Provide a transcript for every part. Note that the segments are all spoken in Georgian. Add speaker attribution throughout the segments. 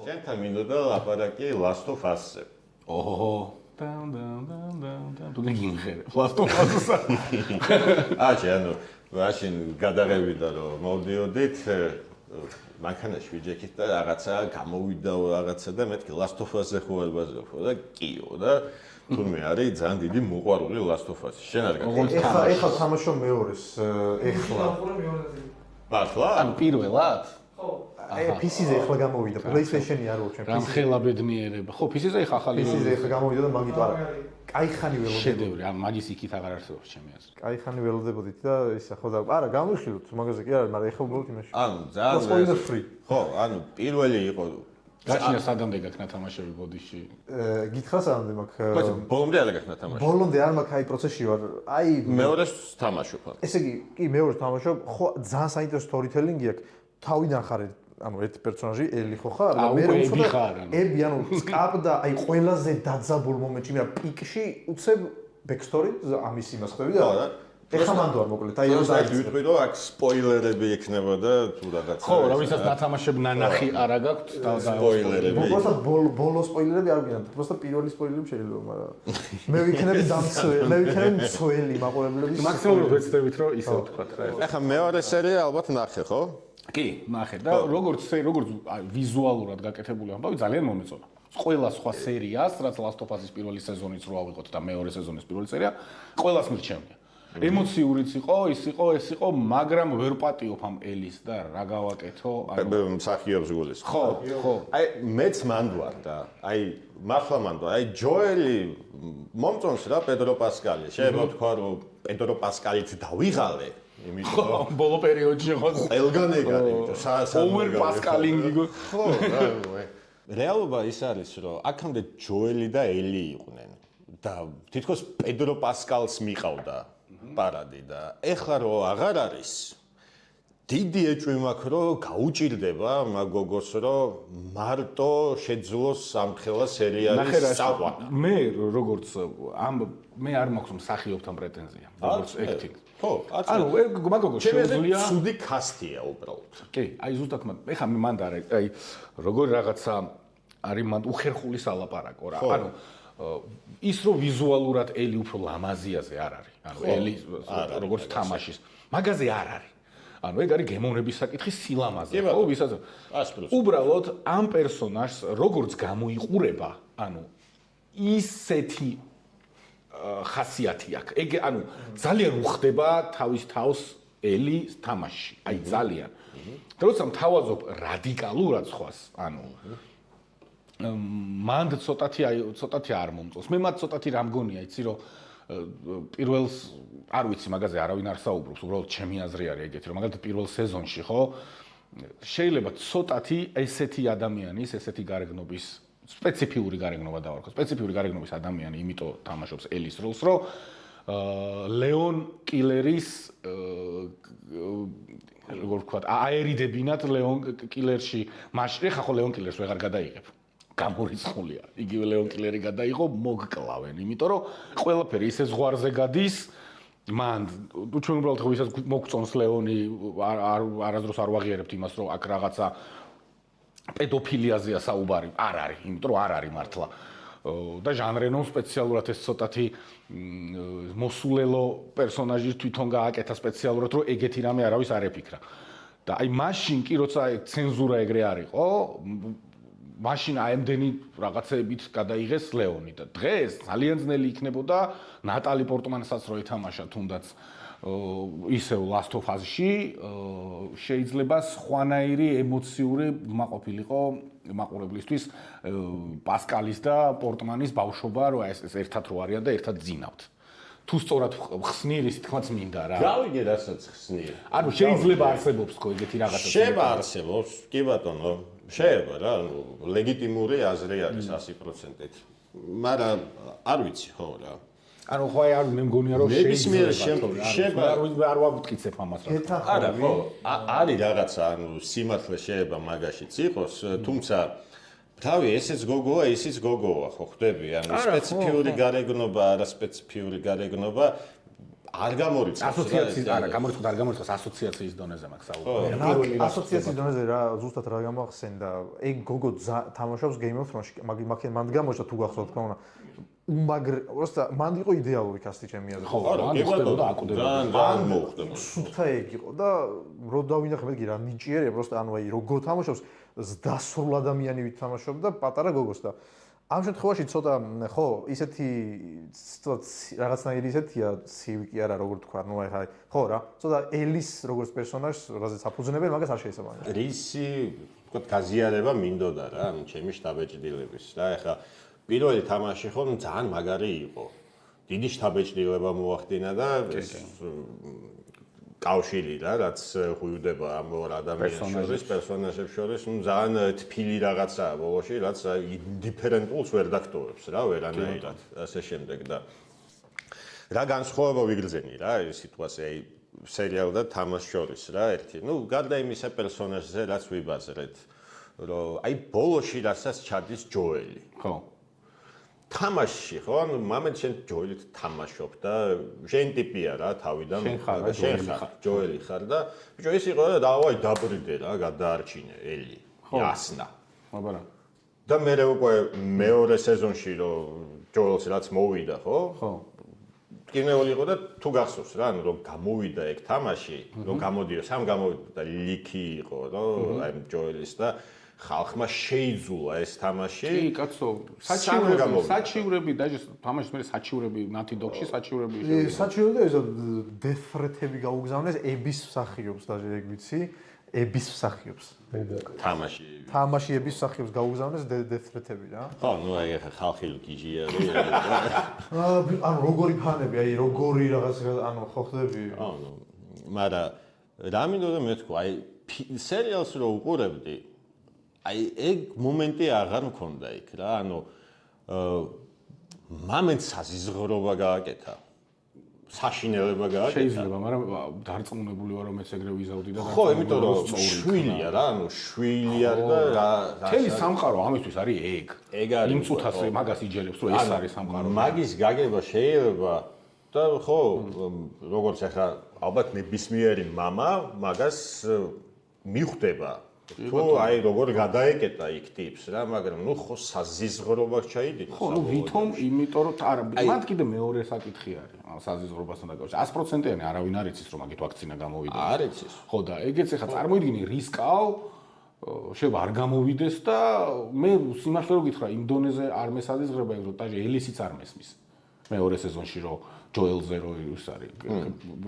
Speaker 1: შენთან მინდოდა ლაპარაკი Last of Us-ზე.
Speaker 2: ოჰო. თუ გინღერე. Last of Us-ზე.
Speaker 1: ანუ მაშინ გადაღებიდა რომ მოვდიოდით მანქანაში ვიჯექით და რაღაცა გამოვიდა რაღაცა და მეთქი Last of Us-ზე ხო არ ბაზრობ და კიო და თუმე არის ძალიან დიდი მოყვარული Last of Us. შენ არ გაგიგე.
Speaker 3: ეხლა თამაშობ მეორეს ეხლა.
Speaker 1: მართლა?
Speaker 2: ანუ პირველად?
Speaker 4: ხო.
Speaker 3: PC-ზე ეხლა გამოვიდა, PlayStation-ი არ ვუჩვენ.
Speaker 2: რამხელა ბედნიერება. ხო, PC-ზე ეხლა ახალი
Speaker 3: PC-ზე ეხლა გამოვიდა და მაგით არა. კაი ხანი ველოდებოდი.
Speaker 2: შედევრი, ამ მაგის იქით აღარ არსებობს ჩემი აზრით.
Speaker 3: კაი ხანი ველოდებოდით და ისა ხო და არა გამოვიხილოთ მაგაზე კი არა, მაგრამ ეხლა უბრალოდ იმაში.
Speaker 1: ანუ ძალიან
Speaker 3: spoiler free.
Speaker 1: ხო, ანუ პირველი იყო
Speaker 2: გაჩნია სადამდე გაქნა თამაშები ბოდიში.
Speaker 3: გითხრა სამდე მაქვს.
Speaker 1: բայց ბოლომდე არ გაქნა თამაში.
Speaker 3: ბოლომდე არ მაქვს აი პროცესში ვარ. აი
Speaker 1: მეორეს თამაშობ.
Speaker 3: ესე იგი, კი მეორეს თამაშობ, ხო ძალიან საინტერესო storytelling-ი აქვს. თავიდან ხარ ანუ ერთი პერსონაჟი ელი ხო ხარ და მე ები ანუ სკაპდა აი ყველაზე დაძაბულ მომენტში მე პიკში უცებ ბექსტორი ამის იმას ხვდები და ეხლა მანდ ვარ მოკლედ აი რომ
Speaker 1: ვიტყვი რომ აქ სპოილერები ექნება და თუ რაღაცა
Speaker 2: ხო რა ვისაც დათამაშებ ნანახი არა გაქვთ და
Speaker 1: სპოილერები
Speaker 3: უბრალოდ ბოლო სპოილერები არ გვინდა უბრალოდ პირველი სპოილერები შეიძლება მაგრამ მე ვიქნები დამცველი მე ვიქნები მცველი მაყურებლების
Speaker 2: მაქსიმალურად ვეცდებით რომ ისე ვთქვა რა
Speaker 1: ეხლა მეორე სერია ალბათ ნახე ხო
Speaker 2: კი ნახე და როგორც ვიზუალურად გაკეთებული ამბავი ძალიან მომეწონა ყველა სხვა სერიას რაც Last of Us-ის პირველი სეზონიც რო ავიღოთ და მეორე სეზონის პირველი სერია ყველას მირჩევნია ემოციურიც იყო ის იყო მაგრამ ვერ პატიოფ ამ ელის და რა გავაკეთო
Speaker 1: ანუ მსახიობს გულის
Speaker 2: ხო
Speaker 1: აი მეც მანდვარ და აი მართლა მანდვარ აი ჯოელი მომწონს რა პედრო პასკალი შეიძლება თქვა რომ პედრო პასკალით დავიღალე
Speaker 2: იმიტომ ბოლო პერიოდში ხო
Speaker 1: ყველგან ეგარი იმიტომ
Speaker 2: ოვერ პასკალინგი
Speaker 1: ხო რეალობა ის არის რომ აქამდე ჯოელი და ელი იყვნენ და თითქოს პედრო პასკალს მიყავდა პარადი და ეხლა რო აღარ არის დიდი ეჭვი მაქვს რომ გაუჭირდება მაგოგოს რომ მარტო შეძლოს სამხელა სერიალის საყვანა
Speaker 2: მე როგორც მე არ მაქვს მსახიობთან პრეტენზია როგორც acting ხო ანუ მაგოგო შეუძლია
Speaker 1: ცუდი კასტია უბრალოდ
Speaker 2: კი აი ზუსტად ეხლა მე მანდ აი როგორ რაღაცა არის მანდ უხერხული სალაპარაკო რა ანუ ის რომ ვიზუალურად ელი უფრო ლამაზიაზე არ არის ანუ ელი როგორც თამაშის მაგაზე არ არის ანუ ეგ არის გემოვნების საკითხი სილამაზე ხო ვისაც უბრალოდ ამ პერსონაჟს როგორც გამოიყურება ანუ ისეთი ხასიათი აქვს ეგ ანუ ძალიან უხდება თავის თავს ელი თამაში აი ძალიან და როცა მთავაზობ რადიკალურად სხვას ანუ მანდ ცოტათი არ მომწონს მე მათ ცოტათი რა მგონია იცი რომ პირველს არ ვიცი მაგაზე არავინ არ საუბრობს უბრალოდ ჩემი აზრი არის ეგეთი რომ მაგალითად პირველ სეზონში ხო შეიძლება ცოტათი ესეთი ადამიანის ესეთი გარეგნობის სპეციფიური გარეგნობა დავარქვა სპეციფიური გარეგნობის ადამიანი იმიტომ თამაშობს ელის როლს რომ ლეონ კილერის როგორ ვთქვათ აერიდებინათ ლეონ კილერში მაშინ ხა ხო ლეონ კილერს ვეღარ გადაიღებ გამორიცხულია იგივე ლეონ კილერი გადაიღო მოგკლავენ იმიტომ რომ ყველაფერი ისე ზღვარზე გადის მან თუ ჩვენ უბრალოდ ხო ვისაც მოგწონს ლეონი არასდროს არ ვაღიარებთ იმას რომ აქ რაღაცა პედოფილიაზეა საუბარი არ არის იმიტომ რომ არ არის მართლა და ჟან რენომ სპეციალურად ეს ცოტათი მოსულელო პერსონაჟი თვითონ გააკეთა სპეციალურად რომ ეგეთი რამე არავის არ ეფიქრა და აი მაშინ კი როცა ცენზურა ეგრე არისო მაშინ აემდენი რაღაცებით გადაიღეს ლეონი და დღეს ძალიან ძნელი იქნებოდა ნატალი პორტმანსაც რო ეთამაშა თუნდაც ისევ Last of Us-ში შეიძლება სხვანაირი ემოციური მაყოფილიყო მაყურებლისთვის პასკალის და პორტმანის ბავშვობა რომ ეს ერთად რო არიან და ერთად ძინავთ თუ სწორად ხსნირი თქმაც მინდა რა
Speaker 1: გავიგე რასაც ხსნირი
Speaker 2: ანუ შეიძლება არსებობს ხო ეგეთი რაღაცა
Speaker 1: შეიძლება არსებობს კი ბატონო შეიძლება რა ლეგიტიმური აზრი არის 100%-ით მაგრამ არ ვიცი ხო რა
Speaker 2: ანუ ხო არ მე მგონია რომ შეიძლება არ ვამტკიცებ ამას რა
Speaker 1: არა ხო არის რაღაცა ანუ სიმართლე შეიძლება მაგაშიც იყოს თუმცა თავი ესეც გოგოა ისიც გოგოა ხო ხვდები ანუ სპეციფიური გარეგნობა არა სპეციფიური გარეგნობა არ გამორიცხავს
Speaker 2: ასოციაციის არა გამორიცხავს არ გამორიცხავს ასოციაციის დონეზე მაქვს საუბარი
Speaker 3: ასოციაციის დონეზე რა ზუსტად რა გამახსენდა ეგ გოგო თამაშობს Game of Thrones-ში მან გამოჩნდა თუ გახსოვთ თქმა უნდა უმაგრ просто მან იყო იდეალური კასტი ჩემი აზრით
Speaker 2: ხო მან ხდებოდა აკვდებოდა
Speaker 1: ან მოხდება
Speaker 3: სუფთა ეგ იყო და რო დავინახე მეთქი რა ნიჭიერია просто ანუ აი როგორ თამაშობს დასრულ ადამიანი ვით თამაშობდა პატარა გოგოს და ამ შემთხვევაში ცოტა ხო ისეთი რაღაცნაირი ისეთია ცივი კი არა როგორ თქვა ნუ აი ხო რა ცოტა ელის როგორც პერსონაჟს რაზეც აფუძნებენ მაგას არ შეიძლება
Speaker 1: რისი თქო გაზიარება მინდოდა რა ანუ ჩემი შტაბეჭდილების რა ეხლა პირველი თამაში ხო ძალიან მაგარი იყო დიდი შტაბეჭდილება მოახდინა და კავშირი რა რაც ღვივდება ამ ორ ადამიანს შორის პერსონაჟებს შორის ნუ ძალიან თბილი რაღაცაა ბოლოში რაც ინდიფერენტულს ვერ დაგტოვებს რა ვერანაირად ასე შემდეგ და რა განსხვავება ვიგრძენი რა ეს სიტუაცია აი სერიალ და თამაშ შორის რა ერთი ნუ გარდა იმისა პერსონაჟზე რაც ვიბაზრეთ რომ აი ბოლოში რასაც ჩადის ჯოელი
Speaker 2: ხო
Speaker 1: თამაში ხო ანუ მომენტ შენ ჯოელით თამაშობ და შენ ტიპია რა თავიდან შენ ხარ ჯოელი ხარ და ბიჭო ის იყო და დავაი დაბრიდე რა გადაარჩინე ელი იასნა
Speaker 2: აბარა
Speaker 1: და მე უკვე მეორე სეზონში რომ ჯოელს რაც მოვიდა ხო
Speaker 2: ხო
Speaker 1: კინეული იყო და თუ გახსოვს რა ანუ რომ გამოვიდა ეგ თამაში რომ გამოდიოს ამ გამოვიდა და ლიკი იყო რომ აი ჯოელის და ხალხმა შეიძულა ეს თამაში.
Speaker 2: კი, კაცო, საჩივრები და თამაშის მე საჩივრები ნათი დოგში საჩივრები
Speaker 3: შეგვიძლია. საჩივრები და ეს დეფრეთები გაუგზავნეს ების მსახიობს და ეგ ვიცი, ების მსახიობს.
Speaker 1: თამაში.
Speaker 3: თამაში ების მსახიობს გაუგზავნეს დეფრეთები რა.
Speaker 1: ხო, ნუ აი ახლა ხალხი გიჟია.
Speaker 3: ანუ როგორი ფანები, აი როგორი რაღაც ანუ ხო ხდები.
Speaker 1: ანუ მაგრამ რა მინდოდა მეთქვა, აი სერიალს რო უყურებდი აი ეგ მომენტი აღარ მქონდა იქ რა ანუ მომენტს საზიზღრობა გააკეთა საშინელება გააკეთა
Speaker 2: შეიძლება მაგრამ დარწმუნებული ვარ რომ ეს ეგრე ვიზავდი და
Speaker 1: ხო იმიტომ რომ შვილია რა ანუ შვილია და რა
Speaker 2: თელი სამყარო ამისთვის არის ეგ
Speaker 1: არის
Speaker 2: იმ წუთას მაგას იჯერებს რომ ეს არის სამყარო
Speaker 1: მაგის გაგება შეიძლება და ხო როგორც ახლა ალბათ ნებისმიერი мама მაგას მიხვდება თუ აი როგორ გადაეკეტა იქ ტიპს რა მაგრამ ნუ ხო საზიზღრობა ჩაიდინა
Speaker 2: ხო ნუ ვითომ იმიტომ რომ არა მათ კიდე მეორე საკითხი არის საზიზღრობასთან დაკავშირებით 100%-იანი არავინ არ იცის რომ მაგით ვაქცინა გამოვიდა
Speaker 1: არ იცის
Speaker 2: ხო და ეგეც ახლა წარმოიდგინე რისკავ შეიძლება არ გამოვიდეს და მე სიმართლე რომ გითხრა იმ დონეზე არ მესაზიზღრება ეგ რომ ტაჟი ელისიც არ მესმის მეორე სეზონში რომ ჯოელზე რო ის არის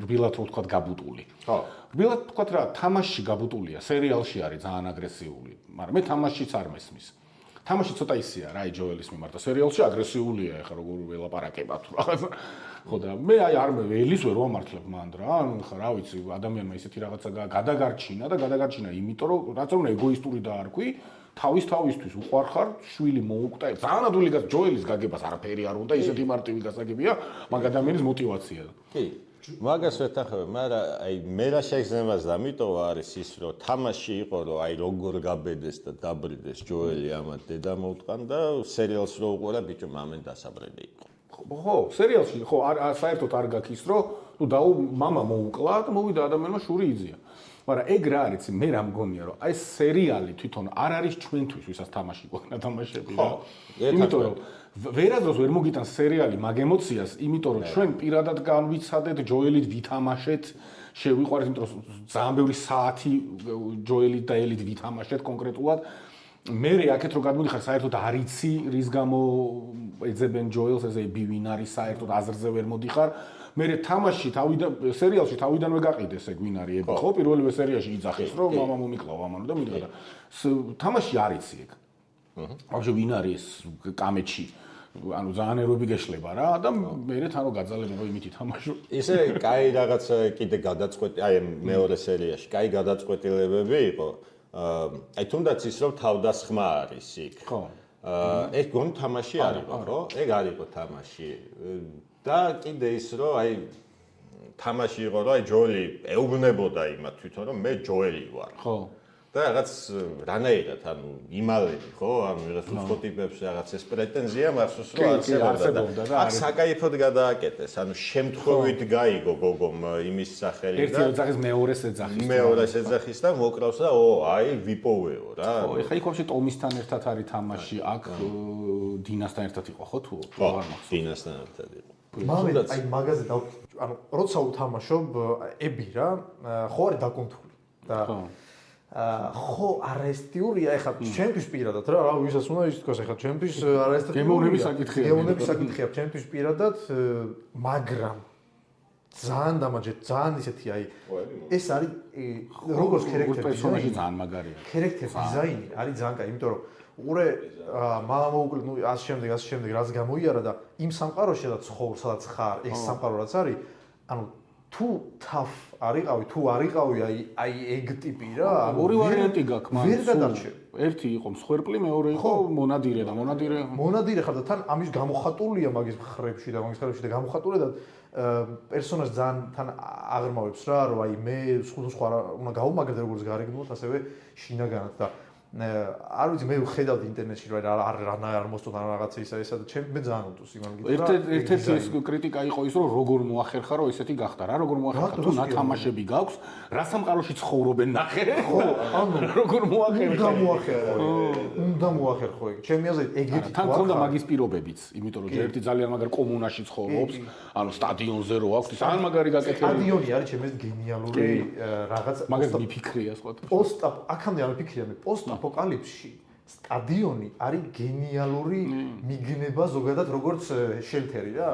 Speaker 2: რბილად რო ვთქვათ გაბუტული
Speaker 1: ხო
Speaker 2: რბილად ვთქვათ რა თამაშში გაბუტულია სერიალში არის ძალიან აგრესიული მაგრამ მე თამაშშიც არ მესმის თამაში ცოტა ისეა რა აი ჯოელის მიმართ და სერიალში აგრესიულია ეხლა როგორ ველაპარაკება თუ რაღაცა ხო და მე აი არ მე ელის ვერ ვამართლებ მანდ რა ანუ ხა რა ვიცი ადამიანმა ისეთი რაღაცა გადაგარჩინა და გადაგარჩინა იმიტომ რომ რაც უნდა ეგოისტური დაარქვი თავისთვის უყვარხარ შვილი მოუკვდა ძალიან ადვილი გას ჯოელის გაგებას არაფერი არ უნდა ისეთი მარტივი გასაგებია მაგ ადამიანის мотиваცია
Speaker 1: კი მაგას ვეთანხმებ მაგრამ აი მე რა შეგრძნებას დამიტოვა არის ის რომ თამაში იყო რომ აი როგორ გაბედეს და დაბრიდეს ჯოელი ამათ დედა მოუტყან და სერიალს რო უყურა ბიჭო მომენტ დასაბრელი იყო
Speaker 2: ხო სერიალში ხო საერთოდ არ გაქის რომ ნუ დაუ мама მოუკლა და მოვიდა ადამიანმა შური იზია მაგრამ ეგ რა არის მე რა მგონია რომ აი სერიალი თვითონ არ არის ჩვენთვის ვისაც თამაში გვაქვს თამაშები რა იმიტომ რომ ვერასდროს ვერ მოგიტანს სერიალი მაგ ემოციას იმიტომ რომ ჩვენ პირადად განვიცადეთ ჯოელით ვითამაშეთ შევიყვარეთ იმიტომ რომ ძალიან ბევრი საათი ჯოელით და ელით ვითამაშეთ კონკრეტულად მე აქეთ რო გადმოდიხარ საერთოდ არ იცი რის გამო ეძებენ ჯოელს ესე ბივინ არის საერთოდ აზრზე ვერ მოდიხარ მე თამაში სერიალში თავიდანვე გაყიდეს ეგ ვინ არის ები ხო პირველივე სერიაში იძახეს რომ мама მომიკლავ ამანო და მიდგა და თამაში არ იცი ეგ ახლა ვინ არის კამეჩი ანუ ძალიან ეროები გეშლება რა და მე თან რო გაძალებება იმით ითამაშო
Speaker 1: ისე კაი რაღაც კიდე გადაწყვეტი აი მეორე სერიაში კაი გადაწყვეტილებები იყო აი თუნდაც ის რომ თავდასხმა არის იქ
Speaker 2: ხო
Speaker 1: ეგ გონ თამაში არისო ხო ეგ არისო თამაში და კიდე ის რომ აი თამაში იყო რომ აი ჯოელი ეუბნებოდა იმათ თვითონ რომ მე ჯოელი ვარ
Speaker 2: ხო
Speaker 1: და რაღაც რანაირად, ანუ იმალები, ხო? ანუ რაღაც უცხო ტიპებს რაღაც ეს პრეტენზია მაქვს, რომ არსებობდა და აქ საკაიფოდ გადააკეთეს. ანუ შემთხვევით გაიგო გოგომ იმის სახელი და
Speaker 2: ერთი ოჯახის მეორეს ეძახის.
Speaker 1: მეორეს ეძახის და მოკრავს და აი ვიპოვეო რა.
Speaker 2: ხო, ეხლა იქ ვაფშე ტომისთან ერთად არის თამაში, აქ დინასთან ერთად იყო ხო თუ არ მახსოვს?
Speaker 1: დინასთან ერთად იყო.
Speaker 3: მაგრამ აი მაგაზე ანუ როცა უთამაშობ ები რა, ხო არის დაკონტროლი და ხო არესტიურია ეხლა ჩემთვის პირადად რა ვისაც უნდა ის თქოს ეხლა ჩემთვის არესტიურია
Speaker 2: გემოვნების საკითხია
Speaker 3: გემოვნების საკითხია ჩემთვის პირადად მაგრამ ძალიან დამაჯერე ძალიან ისეთი აი ეს არის როგორც ქერექტერი
Speaker 2: პერსონაჟი ძალიან მაგარია
Speaker 3: ქერექტერი დიზაინი არის ძალიან კაი იმიტომ რომ უყურე მამაუკლე ნუ ას შემდეგ რაც გამოიარა და იმ სამყაროში და ცხოვრ სადაც ხარ ეს სამყარო რაც არის ანუ თუ თაფ არიყავი თუ არიყავი აი ეგ ტიპი რა
Speaker 2: ორი ვარიანტი გაქვს მაგრამ
Speaker 3: ვერ გადარჩე
Speaker 2: ერთი იყო მსხვერპლი მეორე იყო მონადირე და
Speaker 3: მონადირე ხარ და თან ამის გამოხატულია მაგის ხრებში და გამოხატულია და პერსონაჟი ძალიან თან აღრმავებს რა რომ აი მე სხვა უნდა გავუმაგრდე როგორც გარეგნულად ასევე შინაგანად და არ ვიცი მე ვხედავდი ინტერნეტში რომ არ მოსწონდა რაღაცა ისა და ჩემ მე ძალიან უტოს იმან გითხრა
Speaker 2: ერთ-ერთი ეს კრიტიკა იყო ის რომ როგორ მოახერხა რომ ესეთი გახდა რა როგორ მოახერხა თუ ნათამაშები გაქვს რა სამყაროში ცხოვრობენ ნახე ხო
Speaker 3: ანუ
Speaker 2: როგორ მოახერხა
Speaker 3: უნდა მოახერხო ეგ ჩემი აზრით ეგეთი
Speaker 2: თან ქონდა მაგის პირობებიც იმიტომ რომ ერთი ძალიან მაგარ კომუნაში ცხოვრობს ანუ სტადიონზე რო აქვს ძალიან მაგარი გაკეთებული
Speaker 3: სტადიონი არის ჩემს გენიალური რაღაც
Speaker 2: მაგას მიფიქრია სხვათა
Speaker 3: პოსტ აქამდე არ მიფიქრია მე პოსტ აპოკალიფსში სტადიონი არის გენიალური მიგნება ზოგადად როგორც შელთერი რა.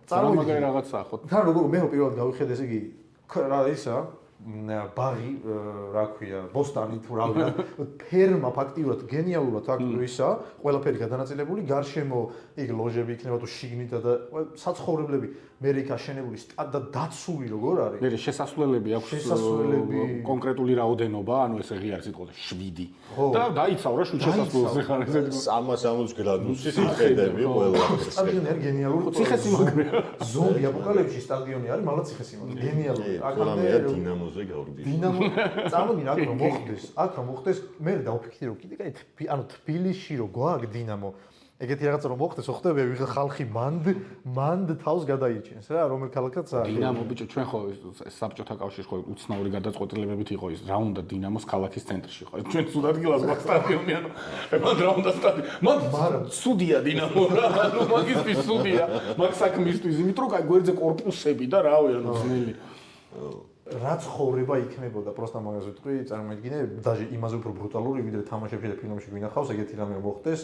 Speaker 2: წარმოგიდგენ რაღაცაა ხო?
Speaker 3: თან როგორ მე პირველად გავიხედე ესე იგი რა ისა ბაღი რა ქვია ბოსტანი თუ რა ვია ფერმა ფაქტიურად გენიალურად აქ ისა ყველაფერი გადანაწილებული გარშემო იქ ლოჟები იქნება თუ შიგნით და საცხოვრებლები მე იქ აშენებული და დაცული როგორ არის
Speaker 2: მე შესასვლელები აქვს კონკრეტული რაოდენობა ანუ ესე ღია სიტყვაზე 7 და დაიცავ რა შუთ შესასვლელზე ხარ ესეთი
Speaker 1: 360 გრადუსის ხედები ყველა
Speaker 3: სტადიონი არის გენიალური
Speaker 2: ციხესიმაგრეა
Speaker 3: ზომბი აპოკალიფსში სტადიონი არის მაგრამ ციხესიმაგრე გენიალური
Speaker 1: აქამდე დინამოზე გავდივარ
Speaker 3: დინამო წარმოგიდგენ აქ რომ მოხდეს მე დავფიქრე რომ კიდე კაი ანუ თბილისში რო გვაქვს დინამო ეგეთი რაღაცა რომ მოხდეს ხდება ვიღა ხალხი მანდ თავს გადაიჩენს რა რომელ ქალაქაც არის
Speaker 2: დინამო ბიჭო ჩვენ ხო საბჭოთა კავშირში ხო უცნაური გადაწყვეტილებებით იყო ის რა უნდა დინამოს ქალაქის ცენტრში ხო ჩვენ სულ ადგილას გვაქვს სტადიონი ანუ მან რა უნდა სტადიონი მაგრამ სუდია დინამო რა ანუ მაგისთვის სუდია მაგ საქმისთვის იმიტომ რომ კაი გვერდზე კორპუსები და რავი ანუ ძნელი
Speaker 3: რაც ხოვრება იქნებოდა პროსტა მაგას ვიტყვი წარმოიდგინე დაჟე იმაზე უფრო ბრუტალური ვიდრე თამაშებში და ფილმებში გვინახავს ეგეთი რამე მოხდეს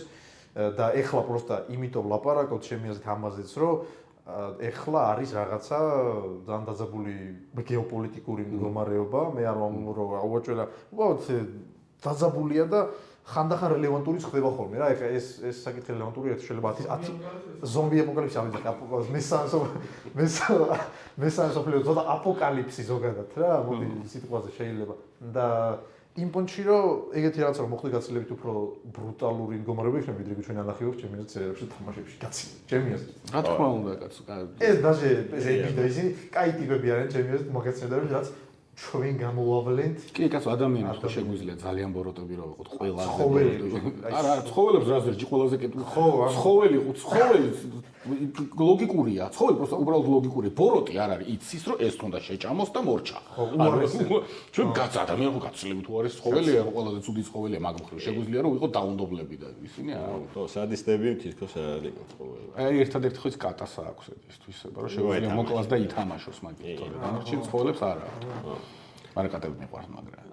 Speaker 3: და ეხლა პროსტა იმიტომ ლაპარაკობთ ჩემი აზრით ამაზეც რომ ეხლა არის რაღაცა ძალიან დაძაბული გეოპოლიტიკური მდგომარეობა მე არ ვამბობ რომ აუაჭველა უბრალოდ დაძაბულია და ხანდახან რელევანტურიც ხდება ხოლმე რა ეხლა ეს საკითხი რელევანტურია შეიძლება 10 ზომბი აპოკალიფსი ავიძახე მესამე სოფლიო ზონა აპოკალიფსი ზოგადად რა მოდი სიტყვაზე შეიძლება და იმ პონჩი რომ ეგეთი რაღაცა რომ მოხდა გაცილებით უფრო ბრუტალური მდგომარეობა იქნება ვიდრე ჩვენ ანახიობს ჩემი აზრით სერიალებში თამაშებში გაცილებით ჩემი აზრით
Speaker 2: რა თქმა უნდა კაცო
Speaker 3: ეს დაჟე ეს ები და ისინი კაი ტიპები არიან ჩემი აზრით მაგაცნედები რაც ჩვენ გამოვავლენთ
Speaker 2: კი კაცო ადამიანს ხო შეგვიძლია ძალიან ბოროტები რა ვიყოთ ყველაზე არა ცხოველებს რა ზერჯი ყველაზე კეთილი ცხოველი ლოგიკურია ცხოველი просто უბრალოდ ლოგიკური ბოროტი არ არის იცის რომ ეს თუნდა შეჭამოს და მორჩა ჩვენ გაცა ადამიანს გაცილებით უარეს ცხოველია ყველაზე ცუდი ცხოველია მაგ მხრივ შეგვიძლია რომ ვიყოთ დაუნდობლები და ისინი არა
Speaker 1: ხო სადისტები თითქოს არ არის ცხოველი
Speaker 2: აი ერთადერთი ხო ის კატასა აქვს ესთვის რომ შეგვიძლია მოკლას და ითამაშოს მაგით თორე დანარჩენ ცხოველებს არა მაგრამ კატები მიყვარს მაგრამ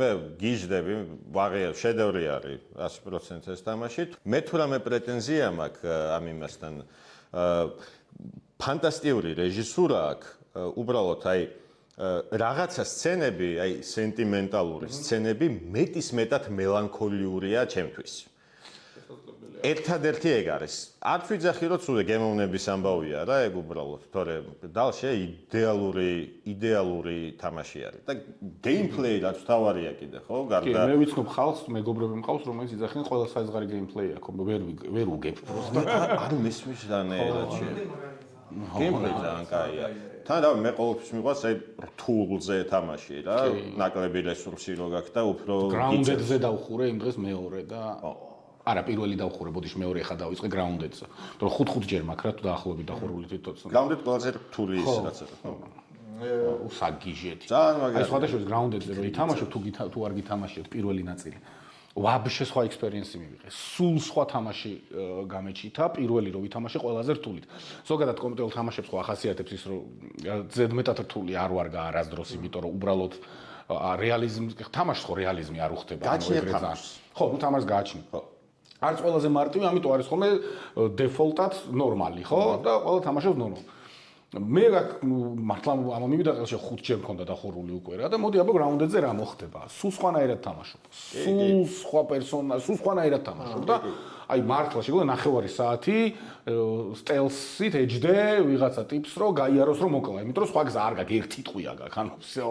Speaker 1: მე გიჟდები ვაღია შედევრი არის 100% ეს თამაში მე თუ რამე პრეტენზია მაქვს ამ იმასთან ფანტასტიკური რეჟისურა აქვს უბრალოდ აი რაღაცა სცენები აი სენტიმენტალური სცენები მეტისმეტად მელანქოლიურია ჩემთვის ერთადერთი ეგ არის. არც ვიძახი რომ ცუდე გემოვნების ამბავია რა, ეგ უბრალოდ, თორე დალშე იდეალური თამაში არის. და გეიმპლეი რაც თავარია კიდე, ხო?
Speaker 2: გარდა მე ვიცნობ ხალხს, მეგობრები მყავს, რომელიც იძახიან ყველა საიზღარი გეიმპლეი აქვს, ვერ უგებ პროსტა.
Speaker 1: არ მესმის რანაირად შე. გეიმპლეი ძალიან კაია. თან და მე ყოველთვის მიყვარს აი რთულზე თამაში რა, ნაკლები რესურსი რო გაქვს და უფრო
Speaker 2: Grounded-ზე დავხურე იმ დღეს მეორე და არა, პირველი დავხურე, ბოდიში მეორე ხა დავიწყე Grounded-ზე. იმიტომ რომ 5 ჯერ მაქვს რა თუ დაახლოებით დახურული თვითონ.
Speaker 1: Grounded ყველაზე რთული ის რაცა.
Speaker 2: უსაგიჟეთი.
Speaker 1: ძალიან მაგარი.
Speaker 2: აი სხვადასხვა Grounded-ზე რო ითამაშო თუ არ გითამაშიოთ პირველი ნაწილი. ვაბშე სხვა ექსპერიენსი მივიღე. სულ სხვა თამაში გამეჩითა, პირველი რო ვითამაშე ყველაზე რთულით. ზოგადად კომპიუტერულ თამაშებს ხო ახასიათებს ის რომ ზედმეტად რთული არ ვარ არასდროს, იმიტომ რომ უბრალოდ რეალიზმი თამაშს ხო რეალიზმი არ უხდება. ხო, ნუ თამაშს გააჩნი. ხო. არც ყველაზე მარტივი, ამიტომ არის ხოლმე დეფოლტად ნორმალი, ხო? და ყველა თამაშობს ნორმალ. მე მართლა ამ მივიდა ყელში 5 ჯერ მქონდა დახურული უკვე რა და მოდი აბა Grounded-ზე რა მოხდება? სულ სხვანაირად თამაშობ. სულ სხვა პერსონაჟი, სულ სხვანაირად თამაშობ და აი მართლა შეგვიძლია 9 საათი სტელსით ეჯდე ვიღაცა ტიპს რომ გაიაროს რომ მოკლა, იმიტომ რომ სხვა გზა არ გაქვს, ერთი ტყვია გაქვს, ანუ всё